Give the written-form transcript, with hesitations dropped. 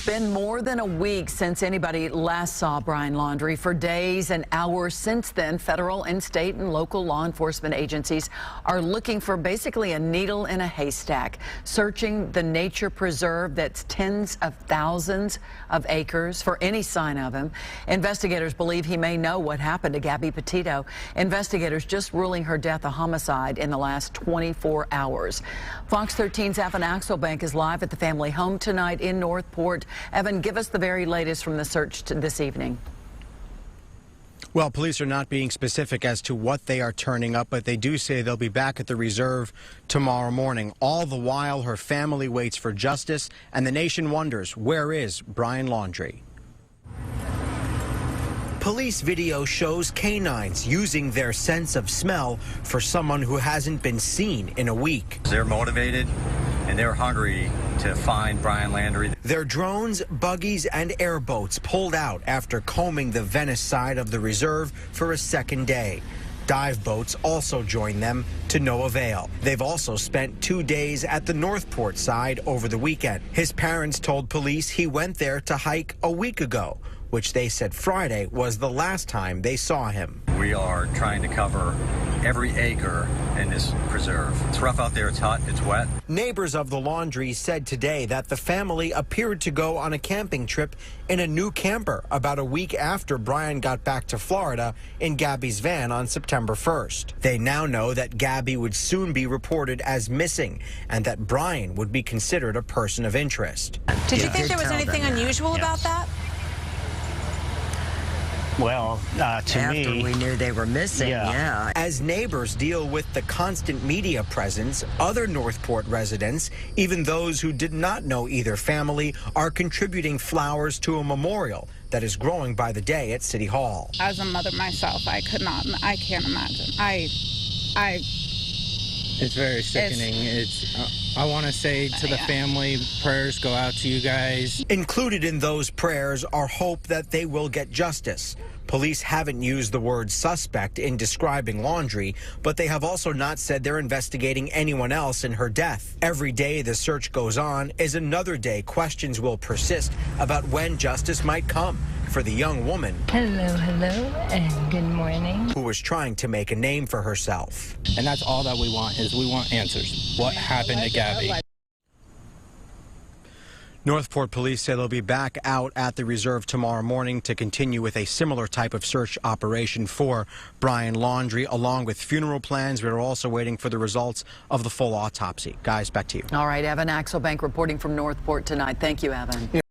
been more than a week since anybody last saw Brian Laundrie. For days and hours since then, federal and state and local law enforcement agencies are looking for basically a needle in a haystack, searching the nature preserve that's tens of thousands of acres for any sign of him. Investigators believe he may know what happened to Gabby Petito. Investigators just ruling her death a homicide in the last 24 hours. Fox 13's Evan Axelbank is live at the family home tonight in Northport. Evan, give us the very latest from the search this evening. Well, police are not being specific as to what they are turning up, but they do say they'll be back at the reserve tomorrow morning. All the while, her family waits for justice, and the nation wonders, where is Brian Laundrie? Police video shows canines using their sense of smell for someone who hasn't been seen in a week. They're motivated and they're hungry to find Brian Laundrie. Their drones, buggies, and airboats pulled out after combing the Venice side of the reserve for a second day. Dive boats also joined them to no avail. They've also spent 2 days at the Northport side over the weekend. His parents told police he went there to hike a week ago, which they said Friday was the last time they saw him. We are trying to cover every acre in this preserve. It's rough out there, it's hot, it's wet. Neighbors of the Laundries said today that the family appeared to go on a camping trip in a new camper about a week after Brian got back to Florida in Gabby's van on September 1st. They now know that Gabby would soon be reported as missing and that Brian would be considered a person of interest. Did you think there was anything unusual about that? Well, to After me, we knew they were missing, yeah. As neighbors deal with the constant media presence, other Northport residents, even those who did not know either family, are contributing flowers to a memorial that is growing by the day at City Hall. As a mother myself, I can't imagine. It's very sickening. I want to say to the family, prayers go out to you guys. Included in those prayers are hope that they will get justice. Police haven't used the word suspect in describing Laundrie, but they have also not said they're investigating anyone else in her death. Every day the search goes on is another day questions will persist about when justice might come for the young woman. Hello, and good morning. Who was trying to make a name for herself. And that's all that we want, is we want answers. What happened to Gabby? Northport police say they'll be back out at the reserve tomorrow morning to continue with a similar type of search operation for Brian Laundrie, along with funeral plans. We're also waiting for the results of the full autopsy. Guys, back to you. All right, Evan Axelbank reporting from Northport tonight. Thank you, Evan.